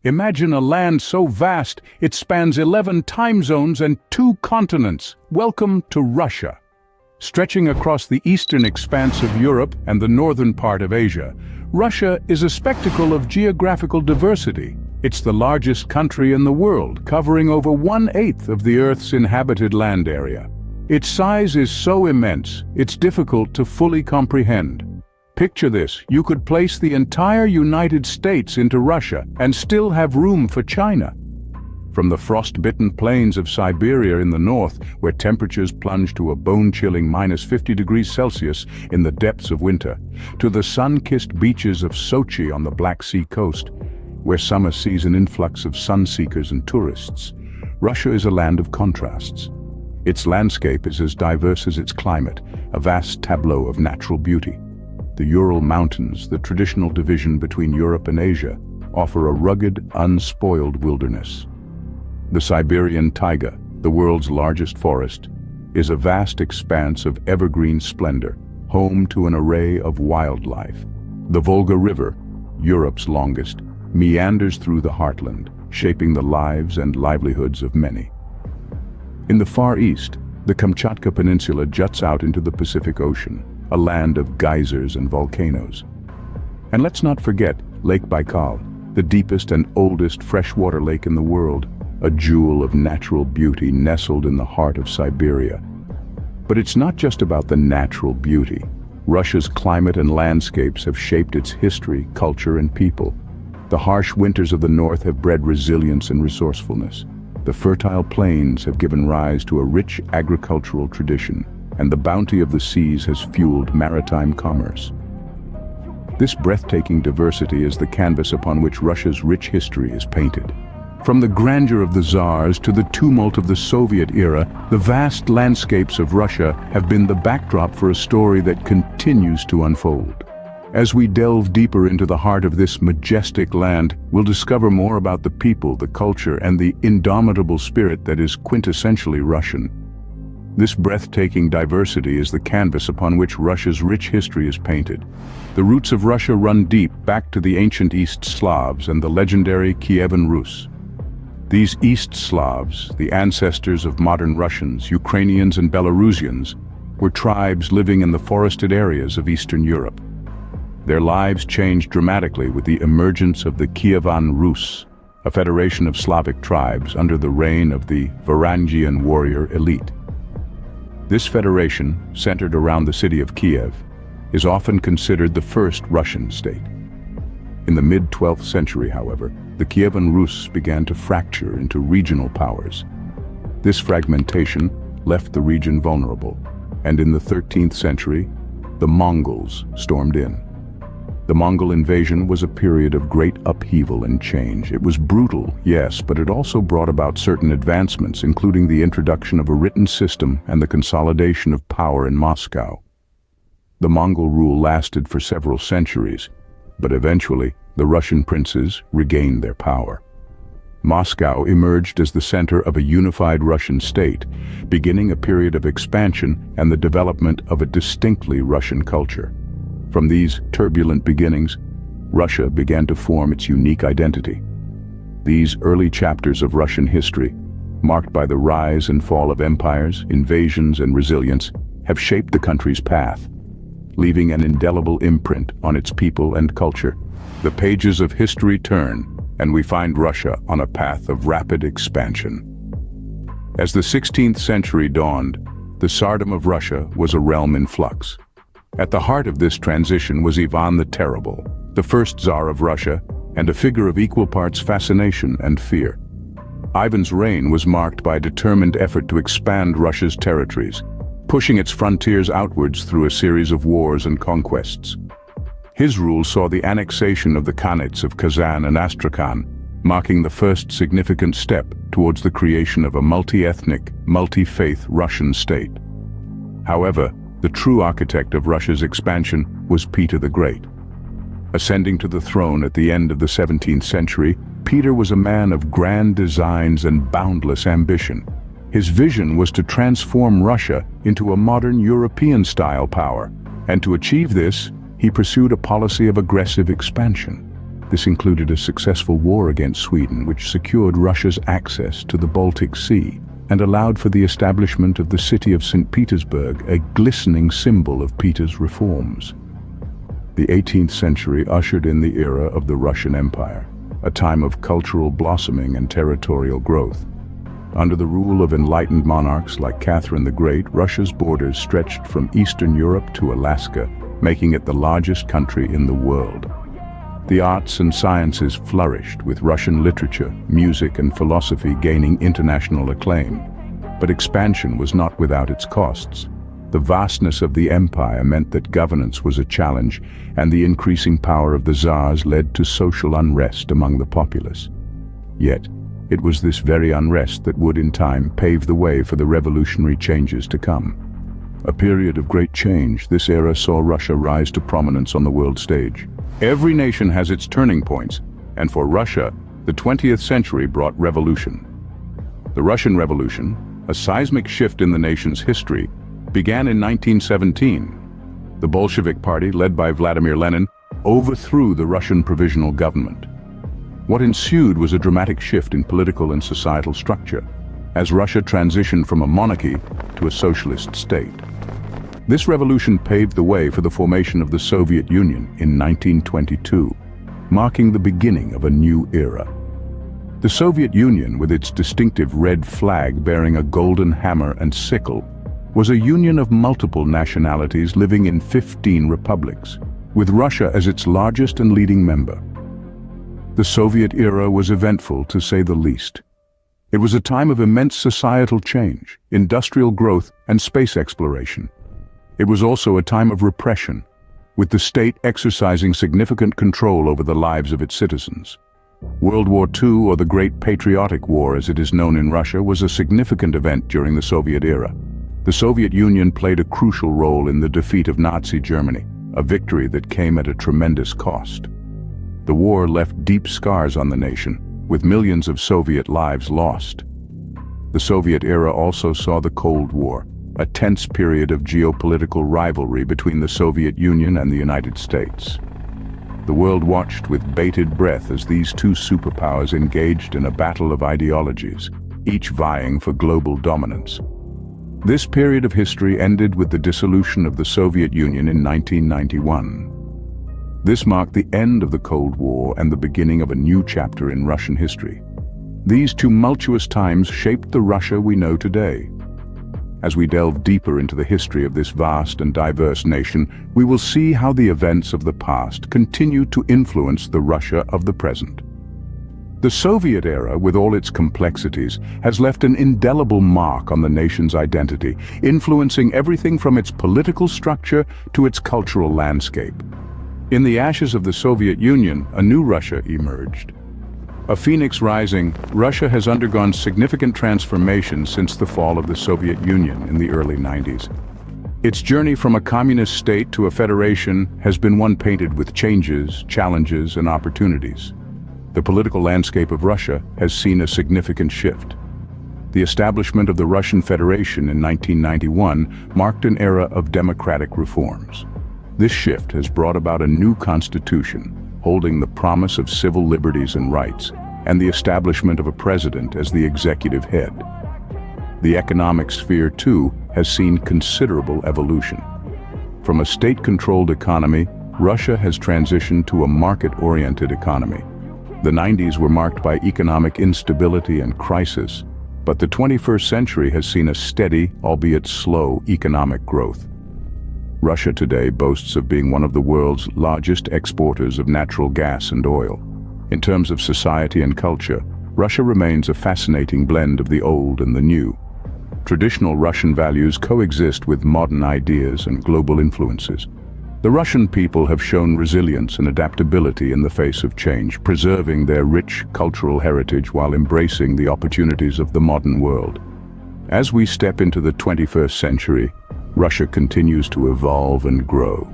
Imagine a land so vast it spans 11 time zones and 2 continents. Welcome to Russia. Stretching across the eastern expanse of Europe and the northern part of Asia, Russia is a spectacle of geographical diversity. It's the largest country in the world, covering over 1/8 of the Earth's inhabited land area. Its size is so immense, it's difficult to fully comprehend. Picture this: you could place the entire United States into Russia and still have room for China. From the frost-bitten plains of Siberia in the north, where temperatures plunge to a bone-chilling -50 degrees Celsius in the depths of winter, to the sun-kissed beaches of Sochi on the Black Sea coast, where summer sees an influx of sun-seekers and tourists, Russia is a land of contrasts. Its landscape is as diverse as its climate, a vast tableau of natural beauty. The Ural Mountains, the traditional division between Europe and Asia, offer a rugged, unspoiled wilderness. The Siberian taiga, the world's largest forest, is a vast expanse of evergreen splendor, home to an array of wildlife. The Volga River, Europe's longest, meanders through the heartland, shaping the lives and livelihoods of many. In the Far East, the Kamchatka Peninsula juts out into the Pacific Ocean, a land of geysers and volcanoes. And let's not forget Lake Baikal, the deepest and oldest freshwater lake in the world, a jewel of natural beauty nestled in the heart of Siberia. But it's not just about the natural beauty. Russia's climate and landscapes have shaped its history, culture, and people. The harsh winters of the north have bred resilience and resourcefulness. The fertile plains have given rise to a rich agricultural tradition, and the bounty of the seas has fueled maritime commerce. This breathtaking diversity is the canvas upon which Russia's rich history is painted. From the grandeur of the Tsars to the tumult of the Soviet era, the vast landscapes of Russia have been the backdrop for a story that continues to unfold. As we delve deeper into the heart of this majestic land, we'll discover more about the people, the culture, and the indomitable spirit that is quintessentially Russian. This breathtaking diversity is the canvas upon which Russia's rich history is painted. The roots of Russia run deep back to the ancient East Slavs and the legendary Kievan Rus. These East Slavs, the ancestors of modern Russians, Ukrainians, and Belarusians, were tribes living in the forested areas of Eastern Europe. Their lives changed dramatically with the emergence of the Kievan Rus, a federation of Slavic tribes under the reign of the Varangian warrior elite. This federation, centered around the city of Kiev, is often considered the first Russian state. In the mid-12th century, however, the Kievan Rus began to fracture into regional powers. This fragmentation left the region vulnerable, and in the 13th century, the Mongols stormed in. The Mongol invasion was a period of great upheaval and change. It was brutal, yes, but it also brought about certain advancements, including the introduction of a written system and the consolidation of power in Moscow. The Mongol rule lasted for several centuries, but eventually the Russian princes regained their power. Moscow emerged as the center of a unified Russian state, beginning a period of expansion and the development of a distinctly Russian culture. From these turbulent beginnings, Russia began to form its unique identity. These early chapters of Russian history, marked by the rise and fall of empires, invasions, and resilience, have shaped the country's path, leaving an indelible imprint on its people and culture. The pages of history turn, and we find Russia on a path of rapid expansion. As the 16th century dawned, the Tsardom of Russia was a realm in flux. At the heart of this transition was Ivan the Terrible, the first Tsar of Russia, and a figure of equal parts fascination and fear. Ivan's reign was marked by a determined effort to expand Russia's territories, pushing its frontiers outwards through a series of wars and conquests. His rule saw the annexation of the Khanates of Kazan and Astrakhan, marking the first significant step towards the creation of a multi-ethnic, multi-faith Russian state. However, the true architect of Russia's expansion was Peter the Great. Ascending to the throne at the end of the 17th century, Peter was a man of grand designs and boundless ambition. His vision was to transform Russia into a modern European-style power, and to achieve this, he pursued a policy of aggressive expansion. This included a successful war against Sweden, which secured Russia's access to the Baltic Sea and allowed for the establishment of the city of St. Petersburg, a glistening symbol of Peter's reforms. The 18th century ushered in the era of the Russian Empire, a time of cultural blossoming and territorial growth. Under the rule of enlightened monarchs like Catherine the Great, Russia's borders stretched from Eastern Europe to Alaska, making it the largest country in the world. The arts and sciences flourished, with Russian literature, music, and philosophy gaining international acclaim. But expansion was not without its costs. The vastness of the empire meant that governance was a challenge, and the increasing power of the Tsars led to social unrest among the populace. Yet, it was this very unrest that would in time pave the way for the revolutionary changes to come. A period of great change, this era saw Russia rise to prominence on the world stage. Every nation has its turning points, and for Russia, the 20th century brought revolution. The Russian Revolution, a seismic shift in the nation's history, began in 1917. The Bolshevik Party, led by Vladimir Lenin, overthrew the Russian Provisional Government. What ensued was a dramatic shift in political and societal structure, as Russia transitioned from a monarchy to a socialist state. This revolution paved the way for the formation of the Soviet Union in 1922, marking the beginning of a new era. The Soviet Union, with its distinctive red flag bearing a golden hammer and sickle, was a union of multiple nationalities living in 15 republics, with Russia as its largest and leading member. The Soviet era was eventful, to say the least. It was a time of immense societal change, industrial growth, and space exploration. It was also a time of repression, with the state exercising significant control over the lives of its citizens. World War II, or the Great Patriotic War as it is known in Russia, was a significant event during the Soviet era. The Soviet Union played a crucial role in the defeat of Nazi Germany, a victory that came at a tremendous cost. The war left deep scars on the nation, with millions of Soviet lives lost. The Soviet era also saw the Cold War, a tense period of geopolitical rivalry between the Soviet Union and the United States. The world watched with bated breath as these two superpowers engaged in a battle of ideologies, each vying for global dominance. This period of history ended with the dissolution of the Soviet Union in 1991. This marked the end of the Cold War and the beginning of a new chapter in Russian history. These tumultuous times shaped the Russia we know today. As we delve deeper into the history of this vast and diverse nation, we will see how the events of the past continue to influence the Russia of the present. The Soviet era, with all its complexities, has left an indelible mark on the nation's identity, influencing everything from its political structure to its cultural landscape. In the ashes of the Soviet Union, a new Russia emerged. A phoenix rising, Russia has undergone significant transformation since the fall of the Soviet Union in the early 90s. Its journey from a communist state to a federation has been one painted with changes, challenges, and opportunities. The political landscape of Russia has seen a significant shift. The establishment of the Russian Federation in 1991 marked an era of democratic reforms. This shift has brought about a new constitution, holding the promise of civil liberties and rights, and the establishment of a president as the executive head. The economic sphere, too, has seen considerable evolution. From a state-controlled economy, Russia has transitioned to a market-oriented economy. The 90s were marked by economic instability and crisis, but the 21st century has seen a steady, albeit slow, economic growth. Russia today boasts of being one of the world's largest exporters of natural gas and oil. In terms of society and culture, Russia remains a fascinating blend of the old and the new. Traditional Russian values coexist with modern ideas and global influences. The Russian people have shown resilience and adaptability in the face of change, preserving their rich cultural heritage while embracing the opportunities of the modern world. As we step into the 21st century, Russia continues to evolve and grow.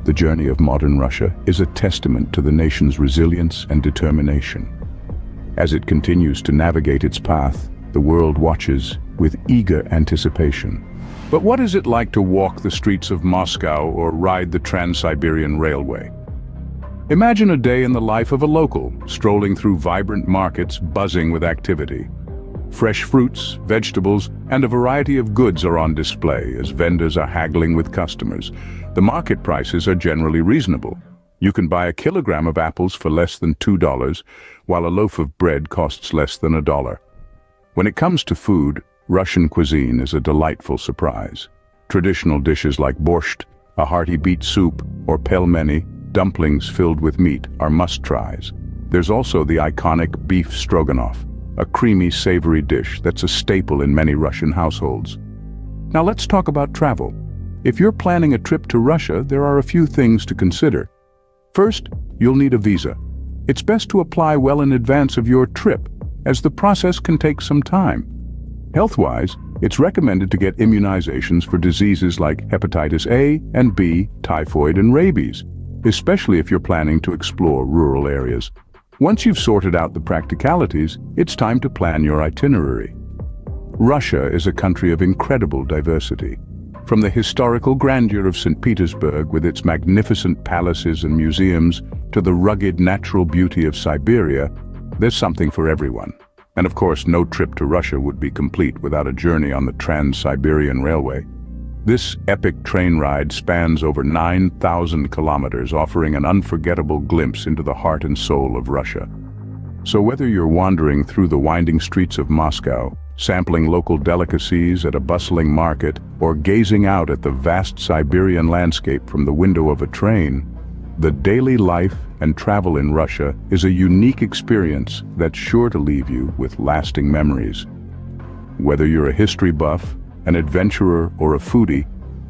The journey of modern Russia is a testament to the nation's resilience and determination. As it continues to navigate its path, the world watches with eager anticipation. But what is it like to walk the streets of Moscow or ride the Trans-Siberian Railway? Imagine a day in the life of a local, strolling through vibrant markets buzzing with activity. Fresh fruits, vegetables, and a variety of goods are on display as vendors are haggling with customers. The market prices are generally reasonable. You can buy a kilogram of apples for less than $2, while a loaf of bread costs less than $1. When it comes to food, Russian cuisine is a delightful surprise. Traditional dishes like borscht, a hearty beet soup, or pelmeni, dumplings filled with meat, are must-tries. There's also the iconic beef stroganoff, a creamy, savory dish that's a staple in many Russian households. Now let's talk about travel. If you're planning a trip to Russia, there are a few things to consider. First, you'll need a visa. It's best to apply well in advance of your trip, as the process can take some time. Health-wise, it's recommended to get immunizations for diseases like hepatitis A and B, typhoid and rabies, especially if you're planning to explore rural areas. Once you've sorted out the practicalities, it's time to plan your itinerary. Russia is a country of incredible diversity. From the historical grandeur of St. Petersburg with its magnificent palaces and museums to the rugged natural beauty of Siberia, there's something for everyone. And of course, no trip to Russia would be complete without a journey on the Trans-Siberian Railway. This epic train ride spans over 9,000 kilometers, offering an unforgettable glimpse into the heart and soul of Russia. So whether you're wandering through the winding streets of Moscow, sampling local delicacies at a bustling market, or gazing out at the vast Siberian landscape from the window of a train, the daily life and travel in Russia is a unique experience that's sure to leave you with lasting memories. Whether you're a history buff, an adventurer, or a foodie,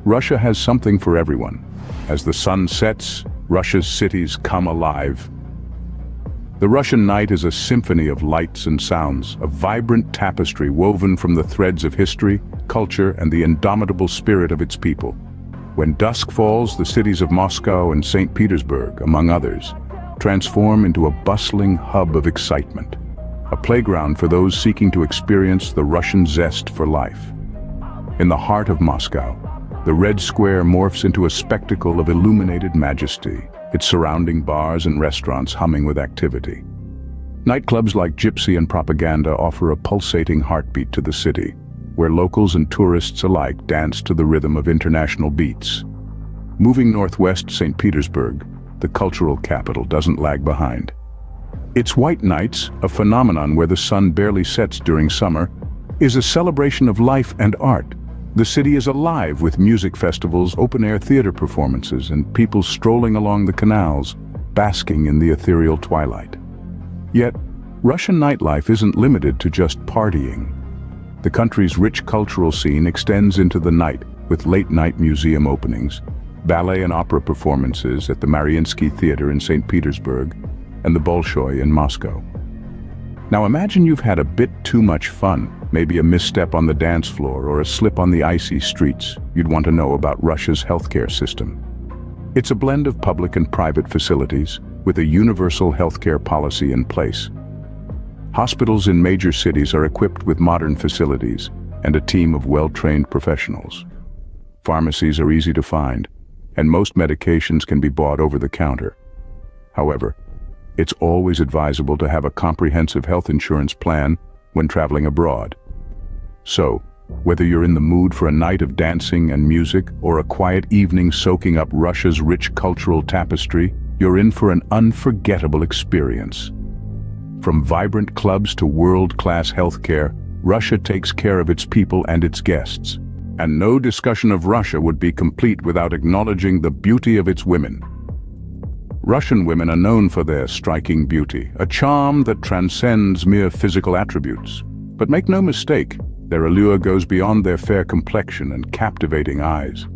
Russia has something for everyone. As the sun sets, Russia's cities come alive. The Russian night is a symphony of lights and sounds, a vibrant tapestry woven from the threads of history, culture, and the indomitable spirit of its people. When dusk falls, the cities of Moscow and St. Petersburg, among others, transform into a bustling hub of excitement, a playground for those seeking to experience the Russian zest for life. In the heart of Moscow, the Red Square morphs into a spectacle of illuminated majesty, its surrounding bars and restaurants humming with activity. Nightclubs like Gypsy and Propaganda offer a pulsating heartbeat to the city, where locals and tourists alike dance to the rhythm of international beats. Moving northwest, St. Petersburg, the cultural capital, doesn't lag behind. Its White Nights, a phenomenon where the sun barely sets during summer, is a celebration of life and art. The city is alive with music festivals, open-air theater performances, and people strolling along the canals, basking in the ethereal twilight. Yet, Russian nightlife isn't limited to just partying. The country's rich cultural scene extends into the night with late-night museum openings, ballet and opera performances at the Mariinsky Theater in St. Petersburg, and the Bolshoi in Moscow. Now imagine you've had a bit too much fun, maybe a misstep on the dance floor or a slip on the icy streets. You'd want to know about Russia's healthcare system. It's a blend of public and private facilities with a universal healthcare policy in place. Hospitals in major cities are equipped with modern facilities and a team of well-trained professionals. Pharmacies are easy to find, and most medications can be bought over the counter. However, it's always advisable to have a comprehensive health insurance plan when traveling abroad. So, whether you're in the mood for a night of dancing and music or a quiet evening soaking up Russia's rich cultural tapestry, you're in for an unforgettable experience. From vibrant clubs to world-class healthcare, Russia takes care of its people and its guests. And no discussion of Russia would be complete without acknowledging the beauty of its women. Russian women are known for their striking beauty, a charm that transcends mere physical attributes. But make no mistake, their allure goes beyond their fair complexion and captivating eyes.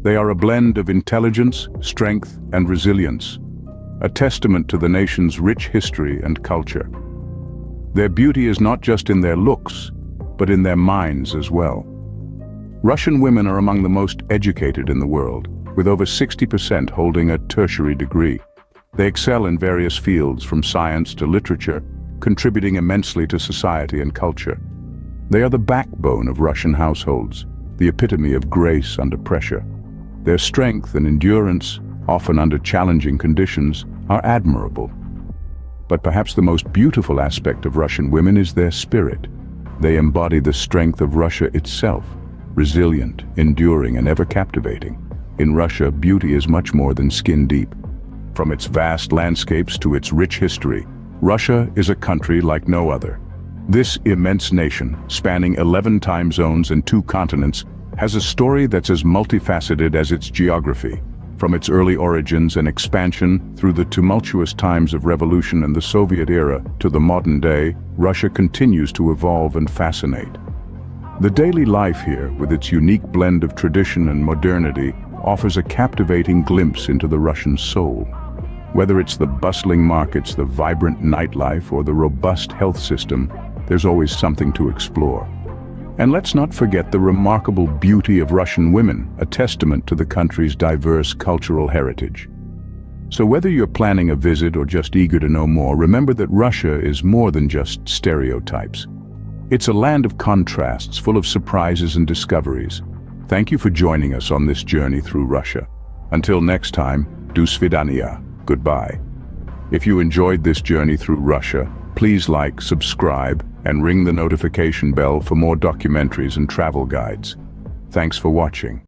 They are a blend of intelligence, strength, and resilience, a testament to the nation's rich history and culture. Their beauty is not just in their looks, but in their minds as well. Russian women are among the most educated in the world, with over 60% holding a tertiary degree. They excel in various fields, from science to literature, contributing immensely to society and culture. They are the backbone of Russian households, the epitome of grace under pressure. Their strength and endurance, often under challenging conditions, are admirable. But perhaps the most beautiful aspect of Russian women is their spirit. They embody the strength of Russia itself, resilient, enduring, and ever captivating. In Russia, beauty is much more than skin deep. From its vast landscapes to its rich history, Russia is a country like no other. This immense nation, spanning 11 time zones and 2 continents, has a story that's as multifaceted as its geography. From its early origins and expansion through the tumultuous times of revolution and the Soviet era to the modern day, Russia continues to evolve and fascinate. The daily life here, with its unique blend of tradition and modernity, offers a captivating glimpse into the Russian soul. Whether it's the bustling markets, the vibrant nightlife, or the robust health system, there's always something to explore. And let's not forget the remarkable beauty of Russian women, a testament to the country's diverse cultural heritage. So whether you're planning a visit or just eager to know more, remember that Russia is more than just stereotypes. It's a land of contrasts, full of surprises and discoveries. Thank you for joining us on this journey through Russia. Until next time, do svidaniya, goodbye. If you enjoyed this journey through Russia, please like, subscribe, and ring the notification bell for more documentaries and travel guides. Thanks for watching.